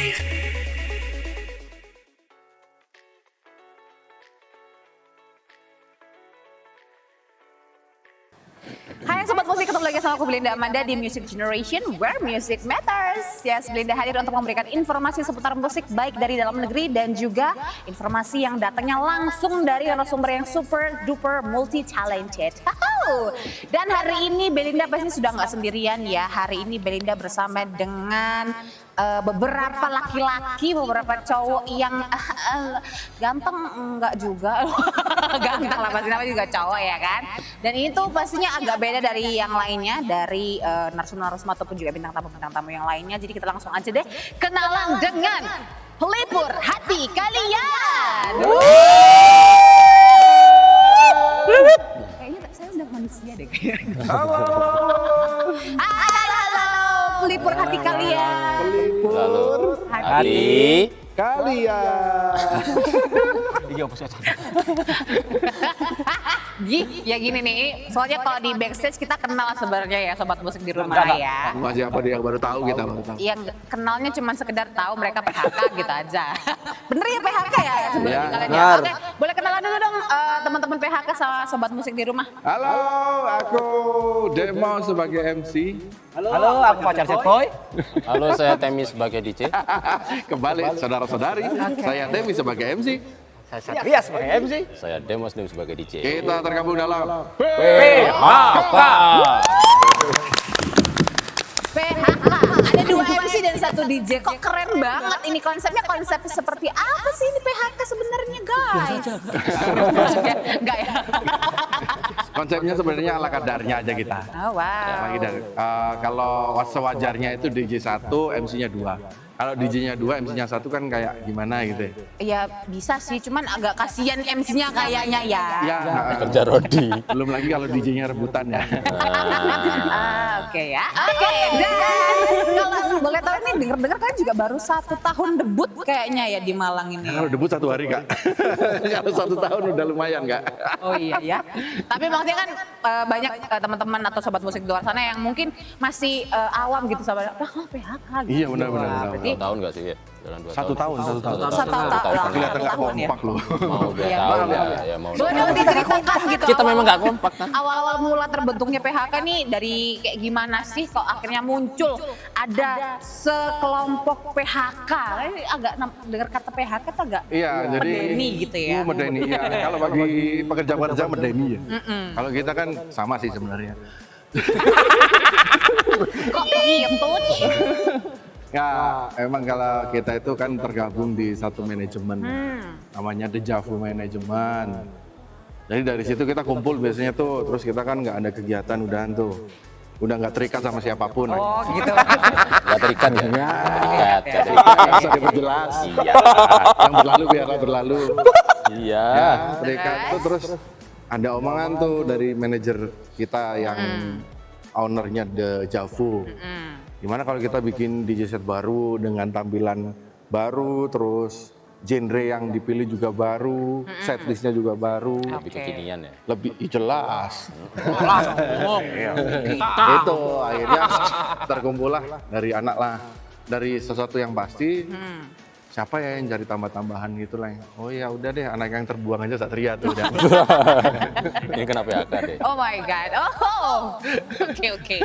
Hai Sobat Musik, ketemu lagi sama aku Belinda Amanda di Music Generation Where Music Matters. Yes, Belinda hadir untuk memberikan informasi seputar musik baik dari dalam negeri dan juga informasi yang datangnya langsung dari narasumber yang super duper multi talented. Dan hari ini Belinda pasti sudah nggak sendirian ya. Hari ini Belinda bersama dengan beberapa laki-laki, beberapa cowok yang ganteng enggak juga. Ganteng lah pasti, namanya juga cowok ya kan. Dan ini tuh pastinya agak beda dari yang lainnya, dari narasumber ataupun juga bintang tamu yang lainnya. Jadi kita langsung aja deh kenalan dengan pelipur hati kalian. Kayaknya saya udah manusia deh kayaknya. Halo. Halo, pelipur hati kalian. Pelipur Hati kalian. Iya, apa sih? Ya gini nih, soalnya kalau di backstage kita kenal sebenarnya ya Sobat Musik di rumah ya. Masih apa dia baru tahu kita baru tahu. Yang kenalnya cuma sekedar tahu mereka PHK gitu aja. Bener ya PHK ya sebenarnya Ya, kalian ya. benar. Oke, boleh kenalan dulu dong teman-teman PHK sama Sobat Musik di rumah. Halo, aku Demo sebagai MC. Halo, aku pacar Set Boy. Halo, saya Temi sebagai DJ. Kembali saudara-saudari, saya Demi sebagai MC. Saya Satria sebagai MC. Saya Demos Dim sebagai DJ. Kita tergabung dalam PHK. PHK, ada 2 MC dan 1 DJ. Kok keren banget ini konsepnya, konsep seperti apa sih ini PHK sebenarnya guys? Enggak ya? Konsepnya sebenarnya ala kadarnya aja kita. Oh wow. Kalau sewajarnya itu DJ 1, MC-nya 2. Kalau DJ-nya 2, MC-nya 1 kan kayak gimana gitu ya. Ya bisa sih, cuman agak kasihan MC-nya kayaknya ya. Ya, Kerja Rodi. belum lagi kalau DJ-nya rebutan ya. Oke ya. Oke. Dan kalau boleh tahu nih, dengar-dengar kan juga baru 1 tahun debut kayaknya ya di Malang ini. Kalau debut 1 hari Kak. Kalau 1 tahun udah lumayan Kak. Oh iya ya. Tapi maksudnya kan banyak teman-teman atau sobat musik di luar sana yang mungkin masih awam gitu sama PHK gitu. Iya benar-benar. Berarti 2 tahun nggak sih ya? Jalan 2 tahun. 1 tahun. satu tahun. Kelihatan nggak kompak loh. Mau 2 Iya, tahun boleh, ya. Ya mau. Boleh dong diceritakan gitu. Kita memang nggak kompak kan? Awal-awal mula terbentuknya PHK nih dari kayak gimana sih kok akhirnya muncul ada sekelompok PHK. Ini agak dengar kata PHK tuh agak Iya, jadi medeni gitu ya. Medeni ya. Kalau bagi pekerja-pekerja medeni ya. Kalau kita kan sama sih sebenarnya. Kok gitu? Ya, emang kalau kita itu kan tergabung di satu manajemen. Namanya Dejavu Manajemen. Jadi dari situ kita kumpul biasanya tuh, terus kita kan nggak ada kegiatan udahan tuh. Udah nggak terikat sama siapapun. Oh gitu. Nggak terikat ya? Ya. Nggak terikat. Nggak usah diperjelas. Iya. Yang berlalu biarlah berlalu. Iya. Ya, terikat tuh terus ada omongan tuh dari manajer kita yang ownernya Dejavu. Gimana kalau kita bikin DJ set baru dengan tampilan baru, terus genre yang dipilih juga baru, setlistnya juga baru, Lebih kekinian ya? lebih jelas. Itu akhirnya terkumpullah dari anak lah, dari sesuatu yang pasti. Siapa ya yang cari tambah-tambahan gitu lah. Oh ya udah deh, anak yang terbuang aja Satria tuh udah. Ini kena PHK deh. Oh my god. Oh. Oke.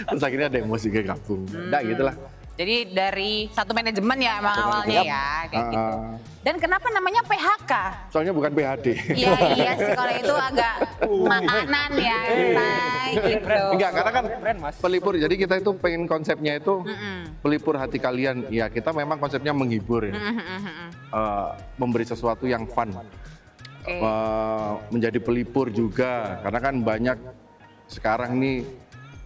Terus akhirnya Demo juga gabung. Udah gitulah. Jadi dari satu manajemen ya emang awalnya ya kayak gitu. Dan kenapa namanya PHK? Soalnya bukan PHD. Iya sih kalau itu agak makanan ya, say, gitu. Enggak, karena kan pelipur. Jadi kita itu pengen konsepnya itu pelipur hati kalian. Ya kita memang konsepnya menghibur ya. Memberi sesuatu yang fun. Oke. Menjadi pelipur juga. Karena kan banyak sekarang nih.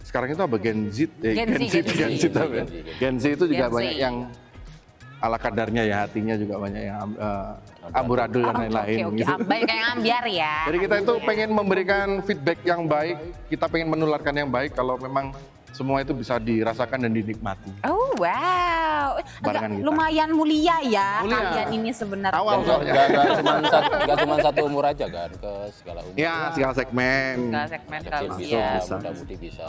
Sekarang itu apa Gen Z? Gen Z itu juga Gen Z. banyak yang ala kadarnya ya, hatinya juga banyak yang amburadul dan lain-lain. Oke. Gitu. Banyak yang ambiar ya. Jadi kita itu pengen memberikan feedback yang baik, kita pengen menularkan yang baik. Kalau memang semua itu bisa dirasakan dan dinikmati. Oh wow, Barengan agak kita. lumayan mulia ya Mulia. kalian ini sebenarnya. Awal soalnya. Nggak cuma satu umur aja kan, ke segala umur. Ya, segala segmen. Segala segmen Kecil bisa, kalian. bisa. muda-mudi bisa,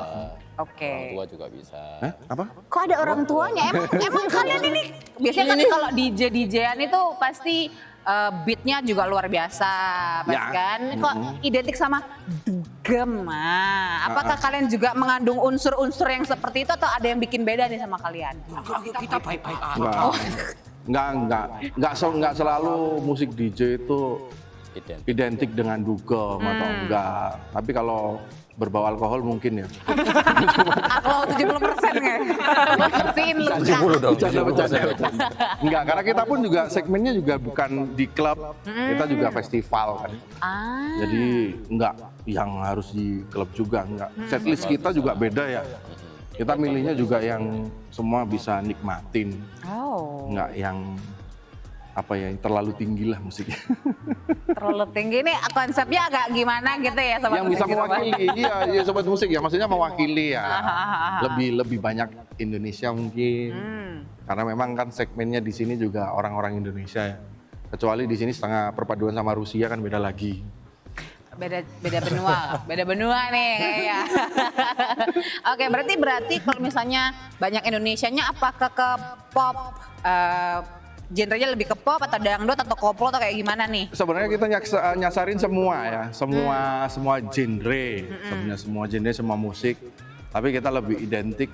Oke. orang tua juga bisa. Hah? Apa? Kok ada orang tuanya? Emang kalian ini biasanya kan kalau DJ-an itu pasti beatnya juga luar biasa, pasti Ya. kan? Kok identik sama dugem? Nah, apakah kalian juga mengandung unsur-unsur yang seperti itu atau ada yang bikin beda nih sama kalian? Kita baik-baik aja. Enggak selalu musik DJ itu Identik. identik dengan dugem atau enggak. Tapi kalau berbau alkohol mungkin ya. Kalau 70% nggak? Bersihin luka. 70 dong. Bercanda. Enggak, karena kita pun juga segmennya juga bukan di klub, kita juga festival kan. Ah, Jadi enggak yang harus di klub juga, enggak. Setlist kita juga beda ya. Kita milihnya juga yang semua bisa nikmatin, oh, enggak yang apa ya terlalu tinggi lah musiknya. terlalu tinggi nih konsepnya agak gimana gitu ya sobat Yang musik bisa gitu, Pak? mewakili, iya sobat musik ya, maksudnya mewakili ya. Lebih banyak Indonesia mungkin. Karena memang kan segmennya di sini juga orang-orang Indonesia ya. Kecuali di sini setengah perpaduan sama Rusia kan beda lagi. Beda benua nih kayaknya. Oke, berarti kalau misalnya banyak Indonesianya apakah ke pop genrenya lebih ke pop atau dangdut atau koplo atau kayak gimana nih? Sebenarnya kita nyasarin semua ya, semua genre, sebenarnya semua genre, semua musik. Tapi kita lebih identik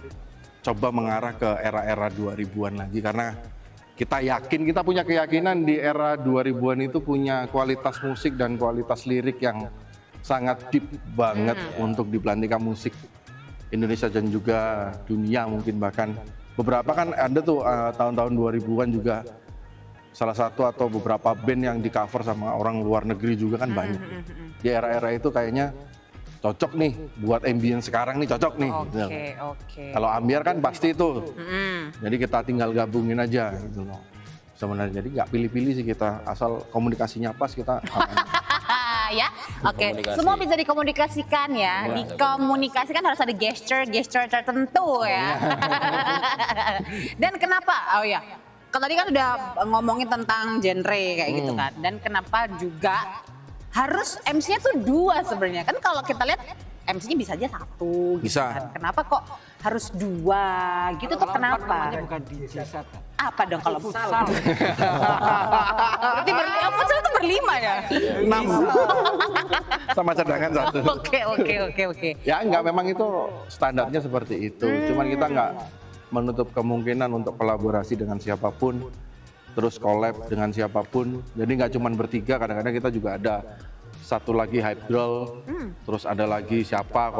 coba mengarah ke era-era 2000-an lagi karena kita yakin, kita punya keyakinan di era 2000-an itu punya kualitas musik dan kualitas lirik yang sangat deep banget untuk dipelantikan musik Indonesia dan juga dunia mungkin bahkan. Beberapa kan ada tuh tahun-tahun 2000-an juga salah satu atau beberapa band yang di cover sama orang luar negeri juga kan banyak. Di era-era itu kayaknya cocok nih buat ambient sekarang nih cocok nih. gitu. Oke. Kalau ambiar kan pasti itu. Jadi kita tinggal gabungin aja gitu loh. Sebenarnya jadi nggak pilih-pilih sih kita, asal komunikasinya pas kita aman. Ya, oke. Komunikasi. Semua bisa dikomunikasikan ya. Iya, Dikomunikasikan harus ada gesture tertentu ya. Dan kenapa? Oh ya, kalau tadi kan udah ngomongin tentang genre kayak gitu kan. Dan kenapa juga harus MC-nya tuh dua sebenarnya? Kan kalau kita lihat MC-nya bisa aja satu. Gitu Bisa. kan. Kenapa kok harus dua? Gitu tuh kenapa? Namanya bukan DJ set kan? Apa dong kalau futsal? Berarti futsal itu berlima ya? 6 sama cadangan satu. Oke. Ya enggak, memang itu standarnya seperti itu. Cuman kita enggak menutup kemungkinan untuk kolaborasi dengan siapapun, terus collab dengan siapapun. Jadi nggak cuma bertiga, kadang-kadang kita juga ada satu lagi Hype Girl, terus ada lagi siapa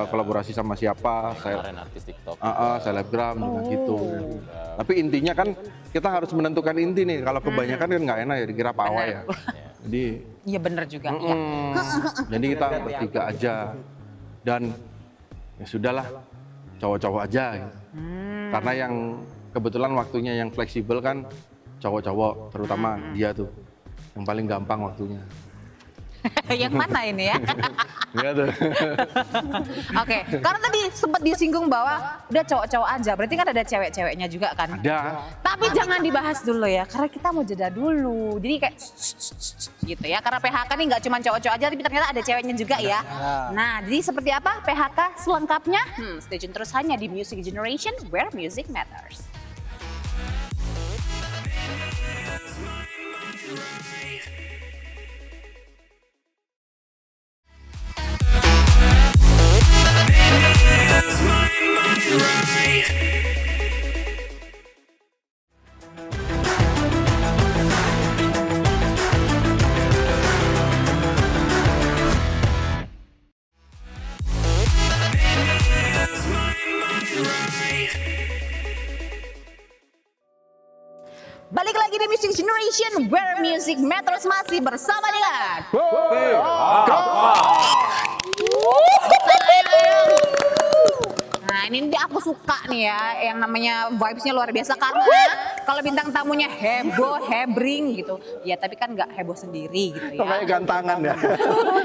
kolaborasi sama siapa, Kemarin artis TikTok. selebgram juga gitu. Tapi intinya kan kita harus menentukan inti nih. Kalau kebanyakan kan nggak enak ya, dikira pawai ya. Jadi Iya bener juga. Iya. jadi kita bertiga aja dan ya sudahlah cowok-cowok aja. Gitu. Karena yang kebetulan waktunya yang fleksibel kan cowok-cowok, terutama dia tuh yang paling gampang waktunya. Yang mana ini ya? Iya tuh. Oke, karena tadi sempat disinggung bahwa udah cowok-cowok aja, berarti kan ada cewek-ceweknya juga kan? Ada. Tapi jangan dibahas dulu ya, karena kita mau jeda dulu. Jadi kayak gitu ya, karena PHK nih nggak cuma cowok-cowok aja, tapi ternyata ada ceweknya juga ya. Nah, jadi seperti apa PHK selengkapnya? Stay tune terus hanya di Music Generation, where music matters. Balik lagi di Music Generation, where music matters masih bersama dengan Nah ini dia aku suka nih ya, yang namanya vibes-nya luar biasa karena kalau bintang tamunya heboh, hebring gitu. Ya tapi kan nggak heboh sendiri gitu ya. Kayak gantangan ya.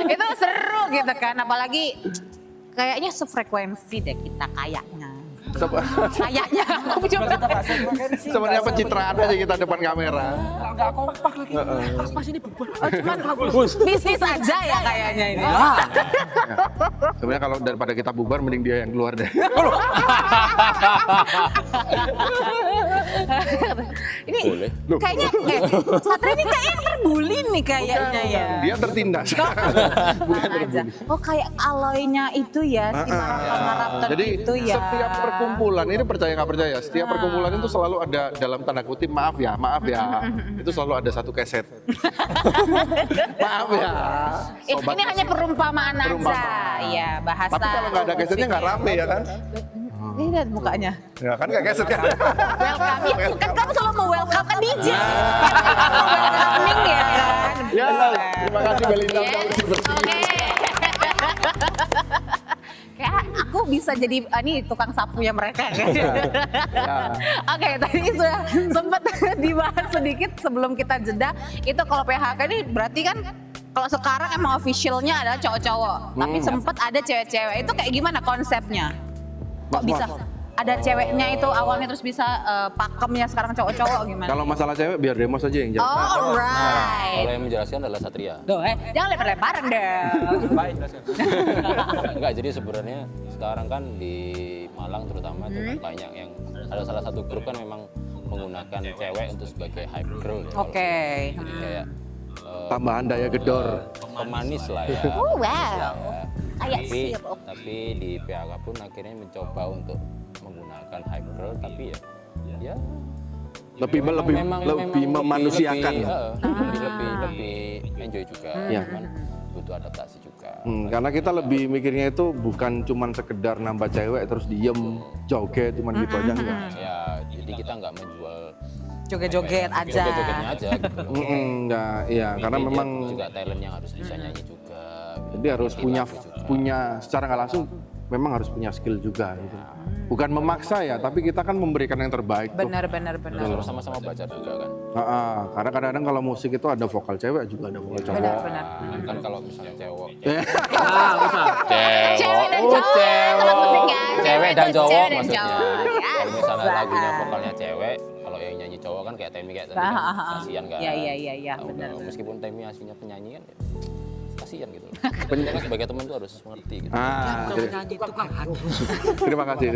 Itu seru gitu kan, apalagi kayaknya sefrekuensi deh kita kayaknya. Sep- Kayaknya aku coba. Sebenarnya pencitraan aja kita depan kamera. Nggak kompak lagi. Apa sih ini beban? Oh, cuman bisnis aja ya kayaknya ini. Ya. Sebenarnya kalau daripada kita bubar, mending dia yang keluar deh. Ini Boleh. kayaknya Satria ini kayaknya terbuli nih kayaknya ya. Dia tertindas. Bukan Aja. terbuli. Oh kayak aloynya itu ya si Marathon Jadi itu ya. setiap perkumpulan ini percaya nggak percaya, setiap perkumpulan itu selalu ada dalam tanda kutip maaf ya, itu selalu ada satu keset. Maaf ya. Ini hanya perumpamaan aja. Perumpamaan. Iya bahasa. Tapi kalau nggak ada kesetnya nggak rame ya kan? Ini lihat mukanya. Ya kan nggak keset kan? Welcome. Ya, kan kamu selalu mau welcome kan DJ. Welcoming ya kan. Ya, terima kasih Belinda. Yes. Oke. Kayak aku bisa jadi ini tukang sapunya mereka kan. Oke, tadi sudah sempat dibahas sedikit sebelum kita jeda. Itu kalau PHK ini berarti kan kalau sekarang emang officialnya adalah cowok-cowok, tapi sempat ada cewek-cewek. Itu kayak gimana konsepnya? Kok bisa ada ceweknya itu awalnya terus bisa pakemnya sekarang cowok-cowok gimana? Kalau masalah cewek biar Demos aja yang jawab. Alright. Kalau yang menjelaskan adalah Satria. Duh, jangan lempar-lemparan deh. Enggak, jadi sebenarnya sekarang kan di Malang terutama tuh kan banyak yang ada salah satu grup kan memang menggunakan cewek untuk sebagai hype girl ya. Oke. Jadi kayak Tambahan daya gedor. pemanis lah ya. Wow. Ya. Kayak Tapi, sirup. tapi di PHK pun akhirnya mencoba untuk menggunakan hype girl tapi ya Lebih memanusiakan. lebih enjoy juga, Iya. cuman butuh adaptasi juga. Karena kita lebih mikirnya itu bukan cuman sekedar nambah cewek terus diem joget cuman gitu aja enggak. Ya, jadi kita nggak menjual Joget-joget aja. joget-jogetnya aja gitu. Enggak, iya karena Jadi memang dia juga talent yang harus bisa nyanyi juga. jadi harus punya secara nggak langsung memang harus punya skill juga gitu. Bukan memaksa ya, tapi kita kan memberikan yang terbaik tuh. Benar. Harus sama-sama belajar juga kan. Karena kadang-kadang kalau musik itu ada vokal cewek juga ada vokal cowok. Benar. Kan kalau misalnya cewek Cewek dan Oh, cowok kalau musiknya. cewek dan itu cowok cewek dan maksudnya. cowok. Kalau misalnya Yes. lagunya vokalnya cewek, kalau yang nyanyi cowok kan kayak Temi kayak tadi kan kasihan kan. Iya, benar. Meskipun Temi aslinya penyanyi kan ya, kasihan gitu. Penyanyi sebagai teman tuh harus mengerti gitu. Nyanyi tukang hati. Terima kasih.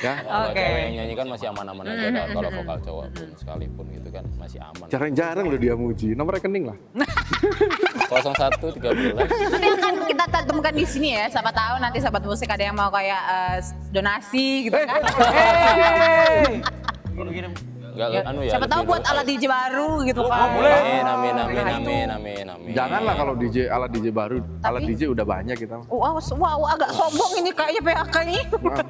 Ya. Kalau Oke. cewek yang nyanyi kan masih aman-aman aja kan. Kalau vokal cowok pun sekalipun gitu kan masih aman. Jarang-jarang loh dia muji. Nomor rekening lah. 0113. Nanti akan kita temukan di sini ya. Siapa tahu nanti sahabat musik ada yang mau kayak donasi gitu kan. Enggak anu ya. Siapa tahu buat alat DJ baru gitu kan. Amin. Janganlah kalau DJ alat DJ baru, alat DJ udah banyak kita. Wow, agak sombong ini kayaknya PHK ini.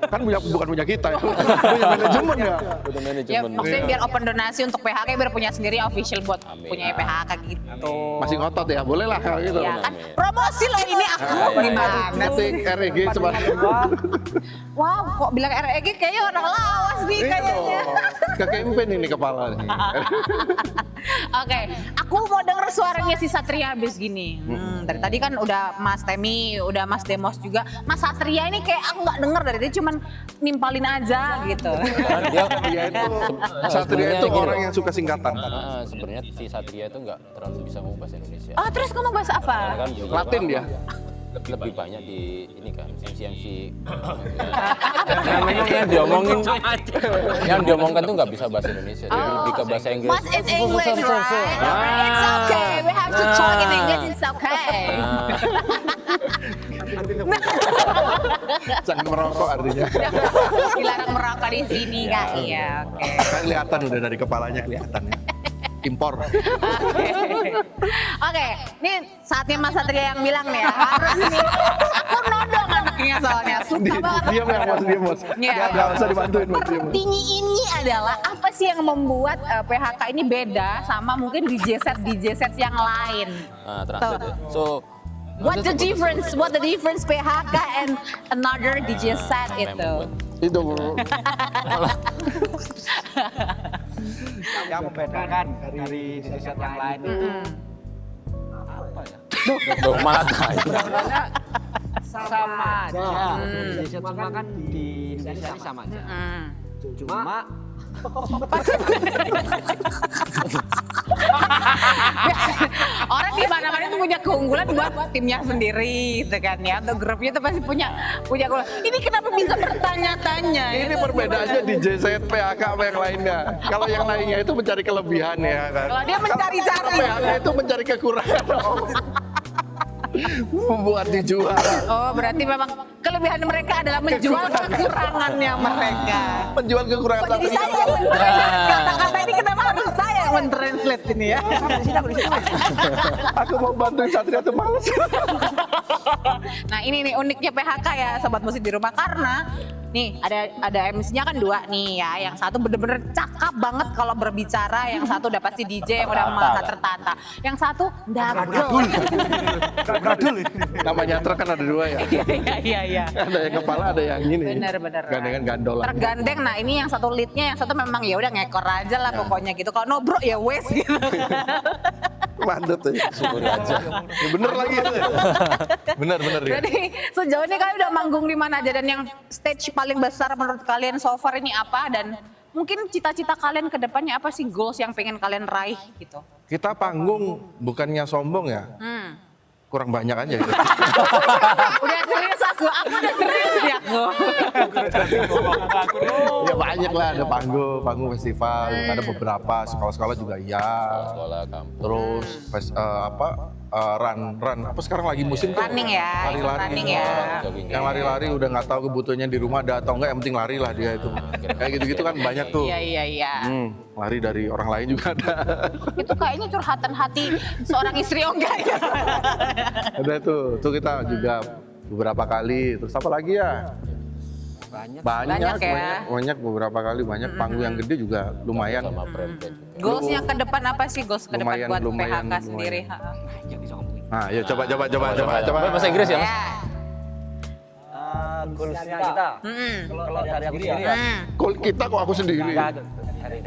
Kan bukan punya kita, punya manajemen ya. Udah Ya manajemen. maksudnya biar open donasi untuk PHK biar punya sendiri official buat Amin. punya PHK gitu. Masih ngotot ya, boleh lah kalau gitu. Ya kan promosi loh ini aku gimana Ketik REG sebagai Wow, kok bilang REG kayaknya orang lawas nih kayaknya. ke campaign ini kepala nih. Oke, aku mau denger suaranya si Satria habis gini. Dari tadi kan udah Mas Temi, udah Mas Demos juga. Mas Satria ini kayak aku nggak denger dari tadi, cuman nimpalin aja gitu. Karena Dia itu Satria itu orang yang suka singkatan. Sebenarnya si Satria itu nggak terlalu bisa ngomong bahasa Indonesia. Oh, terus kamu bahasa apa? Karena kan di Latin dia. lebih banyak di ini kan MC yang diomongkan tuh nggak bisa bahasa Indonesia, jadi lebih ke bahasa Inggris. But it's English, right? It's okay. We have to talk in English. It's okay. Jangan merokok artinya. Dilarang merokok di sini, Kak. Iya, oke. Kan kelihatan udah dari kepalanya kelihatan ya. Impor. Oke, ini saatnya Mas Satria yang bilang nih ya. Harus ini. Aku nodong anaknya soalnya. Suka banget. Diam Mas. Iya. Nggak usah dibantuin Mas. Diam, Mas. Ini adalah apa sih yang membuat PHK ini beda sama mungkin DJ set yang lain? Translate ya. So What the difference PHK and another DJ set itu? Itu Yang membedakan dari set yang lain itu apa ya? malah tanya. Sebenarnya sama aja. Indonesia semua kan di Indonesia ini sama aja. Cuma Orang di mana-mana itu punya keunggulan buat timnya sendiri, gitu kan ya. Untuk grupnya itu pasti punya keunggulan. Ini kenapa bisa bertanya-tanya? Ini perbedaannya di JZ PHK sama yang lainnya. Kalau yang lainnya itu mencari kelebihan ya kan. Kalau dia mencari-cari. PHK itu mencari kekurangan. Membuat dijual. Oh, berarti memang kelebihan mereka adalah menjual kekurangannya mereka. Menjual kekurangan. Kok jadi saya yang mentranslate kata-kata ini, kenapa harus saya yang mentranslate ini ya? Aku mau bantuin Satria tuh males. Nah ini nih uniknya PHK ya Sobat Musik di Rumah, karena nih ada MC-nya kan 2 nih ya. Yang satu bener-bener cakep banget kalau berbicara, yang satu udah pasti DJ yang udah maha tertata. Yang satu dagel. Namanya truk kan ada 2 ya. Iya. Ada yang kepala, ada yang ini. Bener. Gandengan gandolan. Tergandeng. Nah ini yang satu leadnya, yang satu memang ya udah ngekor aja lah pokoknya gitu. Kalau no bro ya wes gitu. Mandet tuh. Syukur aja. Ya, bener lagi. Bener ya. Jadi sejauh ini kalian udah manggung di mana aja, dan yang stage paling besar menurut kalian so far ini apa, dan mungkin cita-cita kalian ke depannya apa sih, goals yang pengen kalian raih gitu? Kita panggung bukannya sombong ya. Kurang banyak aja gitu. Udah serius aku udah serius ya aku. Ya banyak lah, ada panggung festival, ada beberapa sekolah-sekolah juga iya. Sekolah kampus. Terus run apa sekarang lagi musim tuh? Running ya, Lari-lari. running ya. Yang lari-lari udah nggak tahu kebutuhannya di rumah ada atau enggak, yang penting lari lah dia itu. Kayak gitu-gitu kan banyak tuh. Iya. Lari dari orang lain juga ada. Itu kayaknya curhatan hati seorang istri, oh enggak ya? Ada tuh kita juga beberapa kali. Terus apa lagi ya? Banyak beberapa kali panggung yang gede juga lumayan. Sama brand-brand. Goalsnya ke depan apa sih, goals ke depan buat lumayan. PHK sendiri? Nah, ya coba. Bahasa Inggris ya, Mas? Ya. goalsnya kita. Kalau dari aku sendiri ya. Goal kita kok aku sendiri.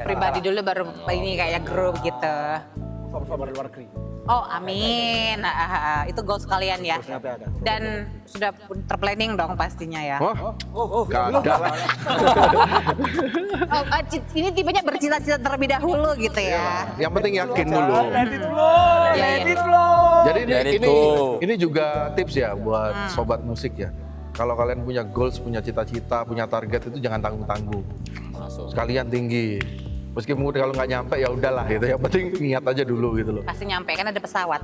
Pribadi dulu baru ini kayak grup gitu. Performer luar negeri. Oh amin, itu goals kalian ya. Dan sudah terplanning dong pastinya ya. Gak ada lah. Ini tipenya bercita-cita terlebih dahulu gitu ya. Yang penting yakin dulu. Let it flow. Jadi ini juga tips ya buat sobat musik ya. Kalau kalian punya goals, punya cita-cita, punya target itu jangan tanggung-tanggung. Sekalian tinggi. Meskipun kalau nggak nyampe ya udahlah gitu. Yang penting niat aja dulu gitu loh. Pasti nyampe kan ada pesawat.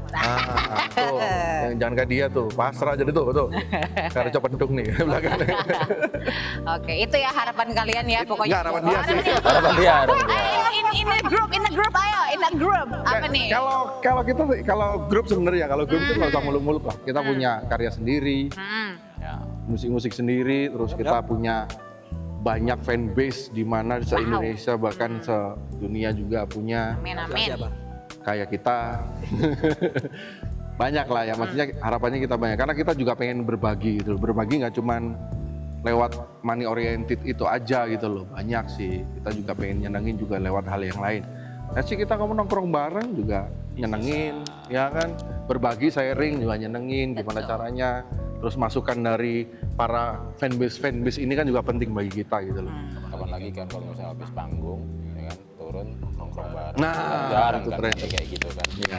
Tuh, yang jangan kayak dia tuh, pasrah aja tuh. Karena coba pendung nih belakang. Oke, itu ya harapan kalian ya pokoknya. Nggak, harapan dia sih. Harapan dia. In a group, ayo, in a group. Apa nih? Kalau grup sebenarnya, kalau grup itu nggak usah muluk-muluk lah. Kita punya karya sendiri, musik-musik sendiri, terus kita punya banyak fanbase di mana se-Indonesia bahkan se-dunia juga punya. Amin. Kayak kita banyak lah ya, maksudnya harapannya kita banyak karena kita juga pengen berbagi gitu. Berbagi nggak cuman lewat money oriented itu aja gitu loh, banyak sih. Kita juga pengen nyenengin juga lewat hal yang lain. Nah sih kita ngomong nongkrong bareng juga nyenengin, ya kan? Berbagi, sharing juga nyenengin, gimana caranya. Terus masukan dari para fanbase ini kan juga penting bagi kita gitu loh. Kapan lagi kan kalau misalnya habis panggung, ya kan, turun nongkrong bareng. Nah, jarang itu kan keren. kayak gitu kan. Iya.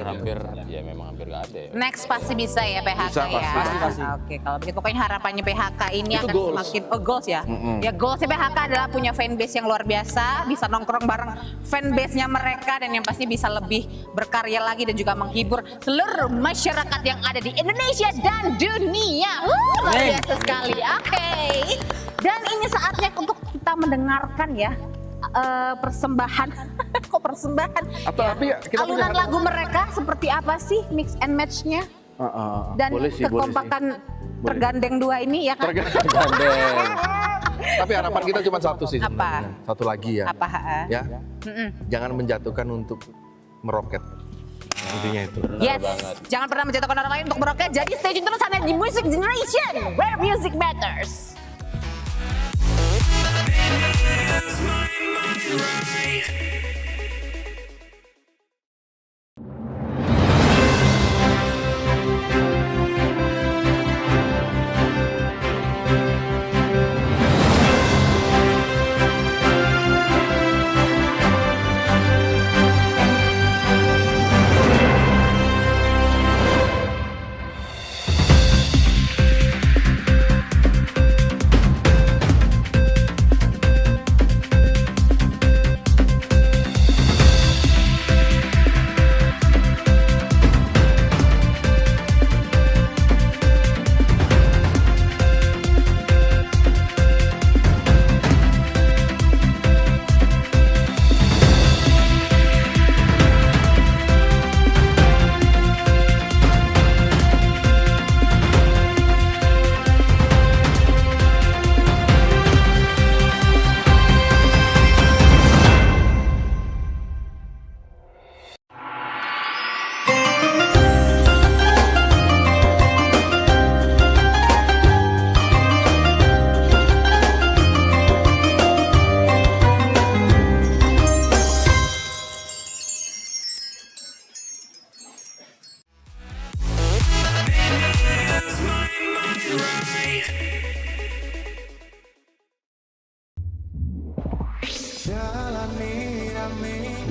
Hampir ya memang hampir nggak ada ya. Next pasti bisa ya PHK Bisa, ya. pasti. Oke, kalau begitu pokoknya harapannya PHK ini Itu akan goals. semakin goals ya. Ya goalsnya PHK adalah punya fanbase yang luar biasa, bisa nongkrong bareng fanbase-nya mereka, dan yang pasti bisa lebih berkarya lagi dan juga menghibur seluruh masyarakat yang ada di Indonesia dan dunia. Luar biasa sekali. Oke. Dan ini saatnya untuk kita mendengarkan ya persembahan. Kok persembahan? Atau tapi ya, kita punya alunan lagu mereka seperti apa sih, mix and match-nya? Dan boleh sih, kekompakan boleh. tergandeng dua ini ya kan? Tapi harapan kita cuma satu sih sebenarnya. Satu lagi ya. Apa? Ya. Jangan menjatuhkan untuk meroket. Intinya itu. Yes, jangan pernah menjatuhkan orang lain untuk meroket. Jadi stay tune terus hanya di Music Generation, where music matters.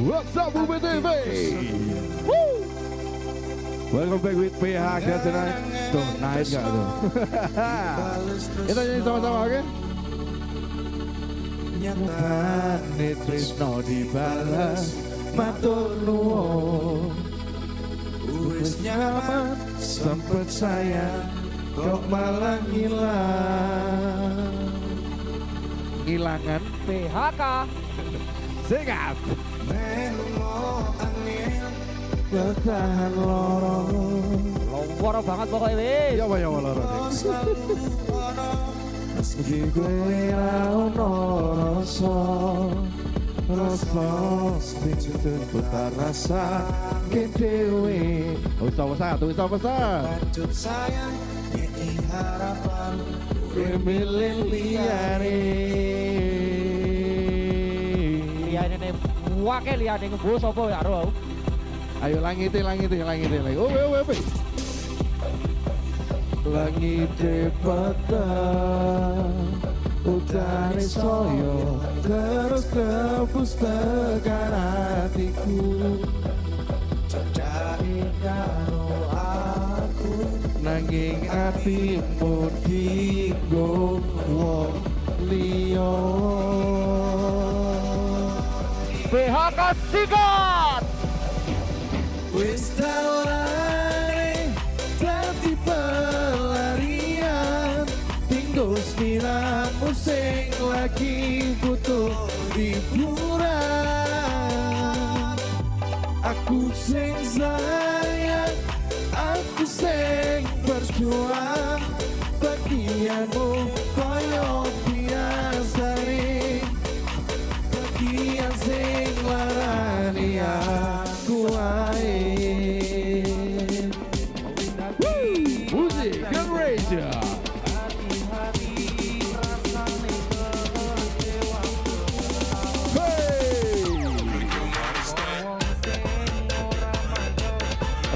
What's up UBTV? Welcome back with PHK tonight. Tuh, naik gak tuh? Kita nyanyi sama-sama, oke? Nyatane tresno dibalas matur nuwun. Wis nyaman sempet sayang kok malah ngilang. Ngilangan PHK. Sikat. Bertahan loro banget pokoknya wis. Ya apa ya loro. Di kowe ono rasa sing putar rasa kedewe. Wis apa? Lanjut sayang ini harapan milih liyane. Liyane wake liyane ngembu sapa ya ro. Ayo langite. Oh. Langite patah, utane soyo, terus tebus tekan hatiku. Cari karo aku, nanging hatimu dienggo wong liya. PHK sikat. Wis tawari dadi pelarian, tinggal sekiramu sing lagi butuh hiburan. Aku sing sayang, aku sing berjuang, bagianmu koyo biasane, bagian sing larani aku ae. Musik Generator.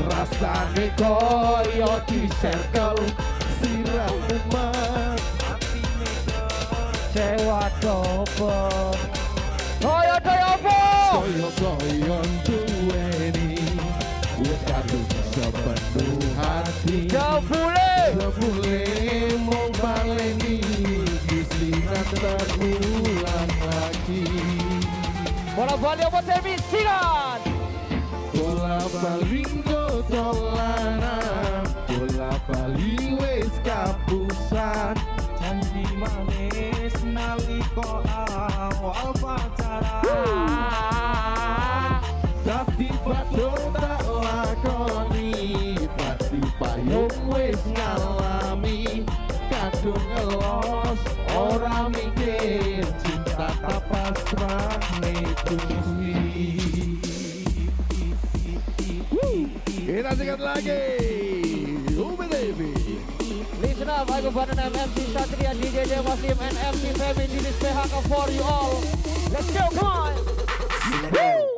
Rasane koyo di circle sirahmu mat cewa dopo koyo duweni wis kadung sepenuh hati sepule mau baleni dislihat terulang lagi. Bola bali apa temi sikat. Bola bali dolanan, bola bali wis kapusan, janji manis nalika awal pacaran. Tapi padha tak lakoni, pasti payung wis ngalami, kadung ngelos ora mikir cinta tak pasrah kuwi. Kita sikat lagi UBTV. Listen up, I go by the name MC Satria, DJ Dewasim and MC Femi. This is PHK for you all. Let's go, come on. Woo!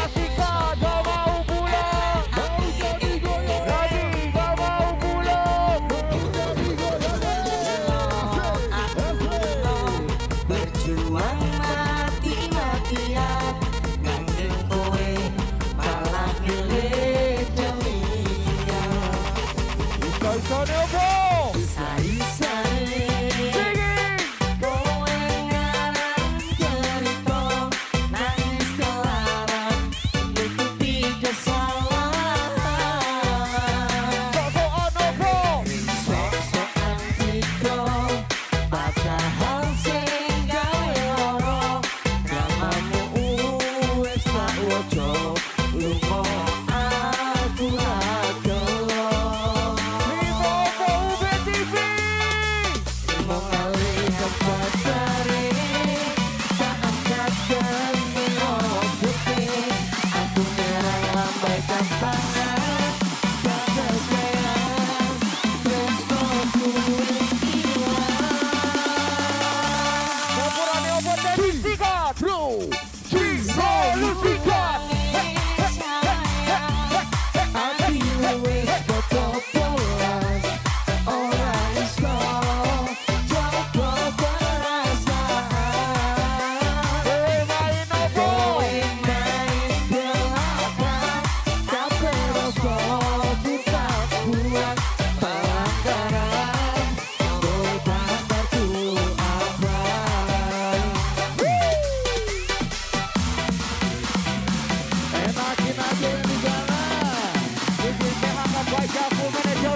Sika, gak mau pulang. Mau jadi goyang. Lagi gak mau pulang. Mau jadi goyang. Berjuang mati-matian, gandeng kowe malah milih jelian. Isa-isane apa? Isa-isane kowe ngarang cerita, nangis kelaran nutupi kesalahan. Sok-sokan apa? Sok-sokan citra, padahal sing gawe loro, dramamu wis tak waca, lunga aku ra gelo. Lima apa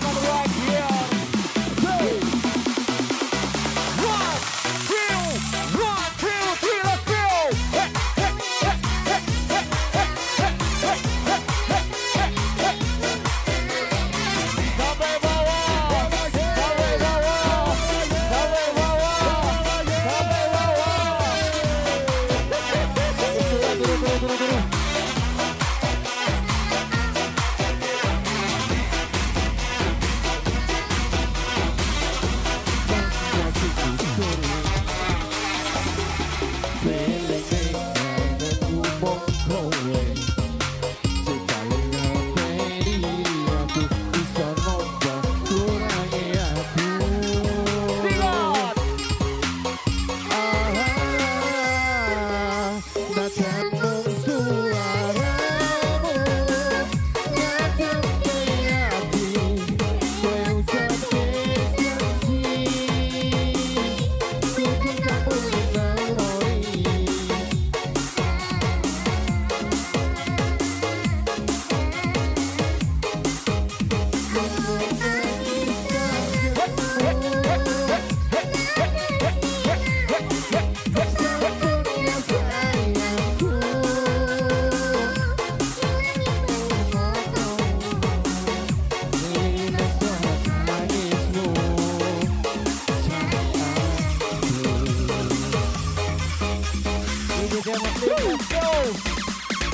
gentlemen, right here. Say, 1, 2, 3, let's go. Sampai bawah, sampai bawah, sampai bawah, sampai bawah. Turun. Silat.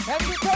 Let's go.